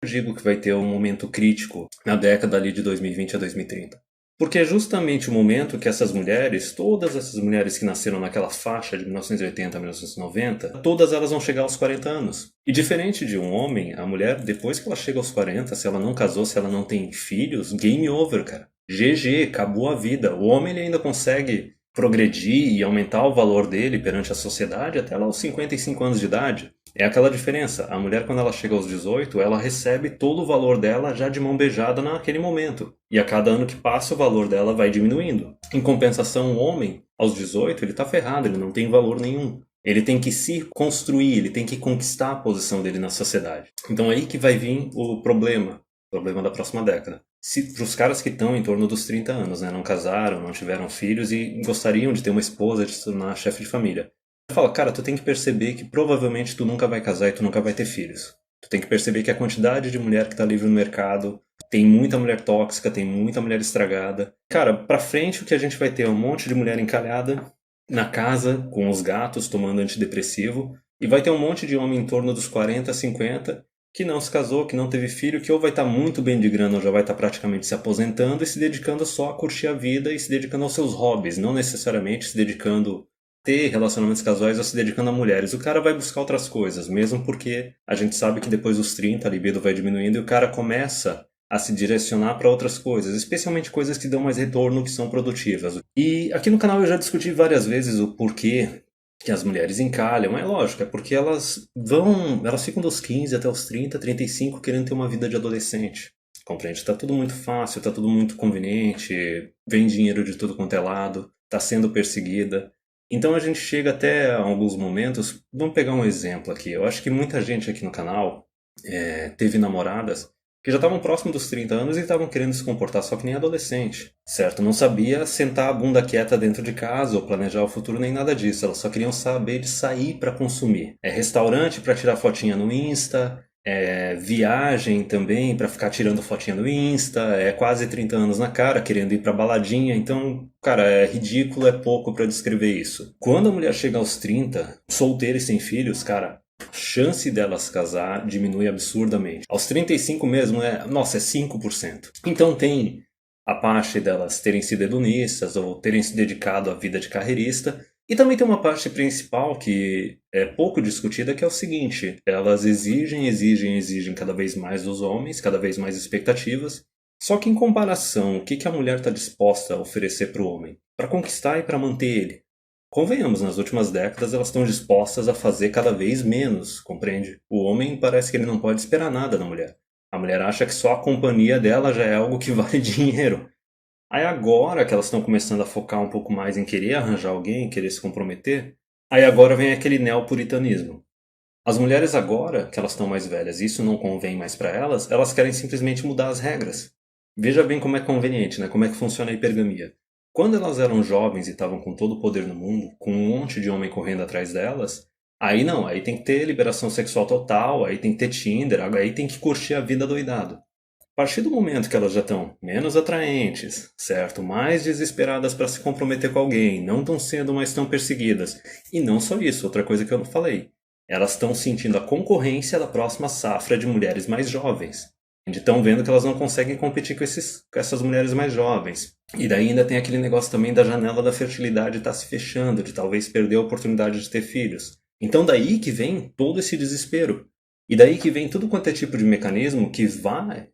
eu digo que vai ter um momento crítico na década ali de 2020 a 2030? Porque é justamente o momento que essas mulheres, todas essas mulheres que nasceram naquela faixa de 1980 a 1990, todas elas vão chegar aos 40 anos. E diferente de um homem, a mulher, depois que ela chega aos 40, se ela não casou, se ela não tem filhos, game over, cara. GG, acabou a vida. O homem ele ainda consegue progredir e aumentar o valor dele perante a sociedade até lá aos 55 anos de idade. É aquela diferença. A mulher, quando ela chega aos 18, ela recebe todo o valor dela já de mão beijada naquele momento. E a cada ano que passa, o valor dela vai diminuindo. Em compensação, o homem, aos 18, ele tá ferrado, ele não tem valor nenhum. Ele tem que se construir, ele tem que conquistar a posição dele na sociedade. Então aí que vai vir o problema da próxima década. Se para os caras que estão em torno dos 30 anos, né, não casaram, não tiveram filhos e gostariam de ter uma esposa, de se tornar chefe de família. Fala, cara, tu tem que perceber que provavelmente tu nunca vai casar e tu nunca vai ter filhos. Tu tem que perceber que a quantidade de mulher que tá livre no mercado, tem muita mulher tóxica, tem muita mulher estragada. Cara, pra frente o que a gente vai ter é um monte de mulher encalhada na casa, com os gatos, tomando antidepressivo, e vai ter um monte de homem em torno dos 40, 50, que não se casou, que não teve filho, que ou vai estar muito bem de grana ou já vai estar praticamente se aposentando e se dedicando só a curtir a vida e se dedicando aos seus hobbies, não necessariamente se dedicando ter relacionamentos casuais ou se dedicando a mulheres. O cara vai buscar outras coisas, mesmo porque a gente sabe que depois dos 30 a libido vai diminuindo e o cara começa a se direcionar para outras coisas, especialmente coisas que dão mais retorno, que são produtivas. E aqui no canal eu já discuti várias vezes o porquê que as mulheres encalham. É lógico, é porque elas ficam dos 15 até os 30, 35 querendo ter uma vida de adolescente. Compreende? Tá tudo muito fácil, tá tudo muito conveniente, vem dinheiro de tudo quanto é lado, tá sendo perseguida. Então a gente chega até alguns momentos. Vamos pegar um exemplo aqui. Eu acho que muita gente aqui no canal teve namoradas que já estavam próximo dos 30 anos e estavam querendo se comportar só que nem adolescente, certo? Não sabia sentar a bunda quieta dentro de casa ou planejar o futuro nem nada disso. Elas só queriam saber de sair para consumir. É restaurante para tirar fotinha no Insta, é viagem também para ficar tirando fotinha no Insta, é quase 30 anos na cara querendo ir para baladinha. Então, cara, é ridículo, é pouco para descrever isso. Quando a mulher chega aos 30, solteira e sem filhos, cara, chance dela se casar diminui absurdamente. Aos 35 mesmo, nossa, é 5%. Então tem a parte delas terem sido hedonistas ou terem se dedicado à vida de carreirista. E também tem uma parte principal que é pouco discutida, que é o seguinte: elas exigem cada vez mais dos homens, cada vez mais expectativas. Só que em comparação, o que a mulher está disposta a oferecer para o homem? Para conquistar e para manter ele? Convenhamos, nas últimas décadas elas estão dispostas a fazer cada vez menos, compreende? O homem parece que ele não pode esperar nada da mulher. A mulher acha que só a companhia dela já é algo que vale dinheiro. Aí agora que elas estão começando a focar um pouco mais em querer arranjar alguém, querer se comprometer, aí agora vem aquele neopuritanismo. As mulheres agora, que elas estão mais velhas e isso não convém mais para elas querem simplesmente mudar as regras. Veja bem como é conveniente, né? Como é que funciona a hipergamia. Quando elas eram jovens e estavam com todo o poder no mundo, com um monte de homem correndo atrás delas, aí não, aí tem que ter liberação sexual total, aí tem que ter Tinder, aí tem que curtir a vida doidado. A partir do momento que elas já estão menos atraentes, certo? Mais desesperadas para se comprometer com alguém, não estão sendo mais tão perseguidas. E não só isso, outra coisa que eu não falei. Elas estão sentindo a concorrência da próxima safra de mulheres mais jovens. Estão vendo que elas não conseguem competir com essas mulheres mais jovens. E daí ainda tem aquele negócio também da janela da fertilidade estar se fechando, de talvez perder a oportunidade de ter filhos. Então daí que vem todo esse desespero. E daí que vem tudo quanto é tipo de mecanismo que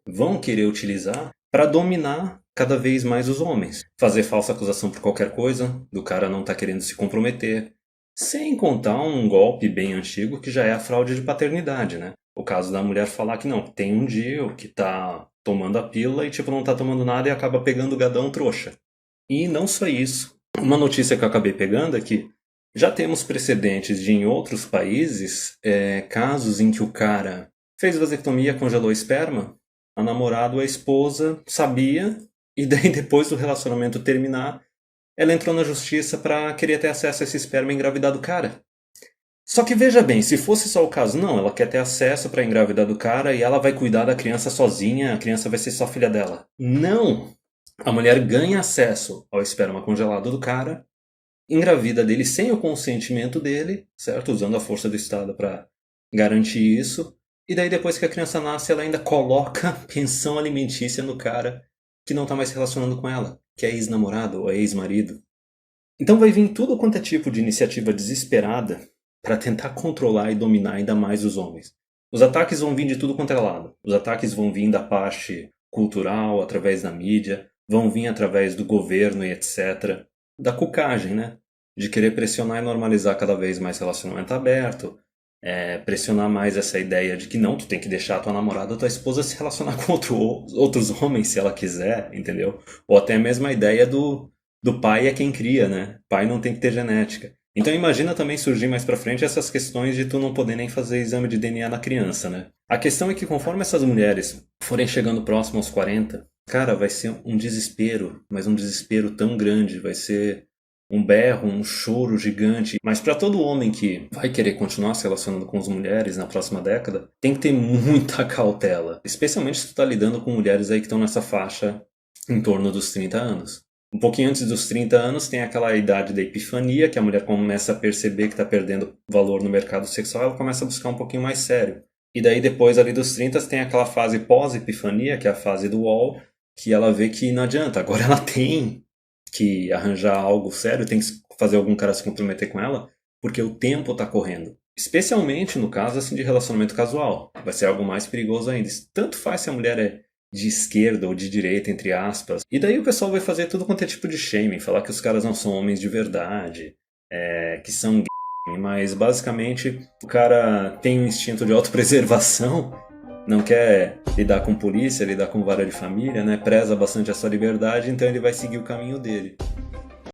vão querer utilizar para dominar cada vez mais os homens. Fazer falsa acusação por qualquer coisa, do cara não estar querendo se comprometer. Sem contar um golpe bem antigo que já é a fraude de paternidade, né? O caso da mulher falar que não, tem um DIU que tá tomando a pílula e tipo não tá tomando nada e acaba pegando o gadão trouxa. E não só isso. Uma notícia que eu acabei pegando é que já temos precedentes de em outros países casos em que o cara fez vasectomia, congelou esperma, a namorada ou a esposa sabia e daí depois do relacionamento terminar, ela entrou na justiça para querer ter acesso a esse esperma e engravidar do cara. Só que veja bem, se fosse só o caso, não, ela quer ter acesso para engravidar do cara e ela vai cuidar da criança sozinha, a criança vai ser só filha dela. Não! A mulher ganha acesso ao esperma congelado do cara, engravida dele sem o consentimento dele, certo? Usando a força do Estado para garantir isso. E daí depois que a criança nasce, ela ainda coloca pensão alimentícia no cara que não tá mais se relacionando com ela, que é ex-namorado ou é ex-marido. Então vai vir tudo quanto é tipo de iniciativa desesperada para tentar controlar e dominar ainda mais os homens. Os ataques vão vir de tudo quanto é lado. Os ataques vão vir da parte cultural, através da mídia, vão vir através do governo e etc. Da cucagem, né? De querer pressionar e normalizar cada vez mais relacionamento aberto, pressionar mais essa ideia de que não, tu tem que deixar a tua namorada ou tua esposa se relacionar com outros homens se ela quiser, entendeu? Ou até mesmo a ideia do pai é quem cria, né? Pai não tem que ter genética. Então imagina também surgir mais pra frente essas questões de tu não poder nem fazer exame de DNA na criança, né? A questão é que conforme essas mulheres forem chegando próximo aos 40, cara, vai ser um desespero, mas um desespero tão grande, vai ser um berro, um choro gigante. Mas para todo homem que vai querer continuar se relacionando com as mulheres na próxima década, tem que ter muita cautela. Especialmente se tu tá lidando com mulheres aí que estão nessa faixa em torno dos 30 anos. Um pouquinho antes dos 30 anos tem aquela idade da epifania, que a mulher começa a perceber que está perdendo valor no mercado sexual, ela começa a buscar um pouquinho mais sério. E daí depois ali dos 30 tem aquela fase pós-epifania, que é a fase do wall, que ela vê que não adianta, agora ela tem que arranjar algo sério, tem que fazer algum cara se comprometer com ela, porque o tempo está correndo. Especialmente no caso assim de relacionamento casual. Vai ser algo mais perigoso ainda. Tanto faz se a mulher é de esquerda ou de direita, entre aspas. E daí o pessoal vai fazer tudo quanto é tipo de shaming, falar que os caras não são homens de verdade, que são gay, mas basicamente o cara tem um instinto de autopreservação, não quer lidar com polícia, lidar com vara de família, né? Preza bastante a sua liberdade, então ele vai seguir o caminho dele.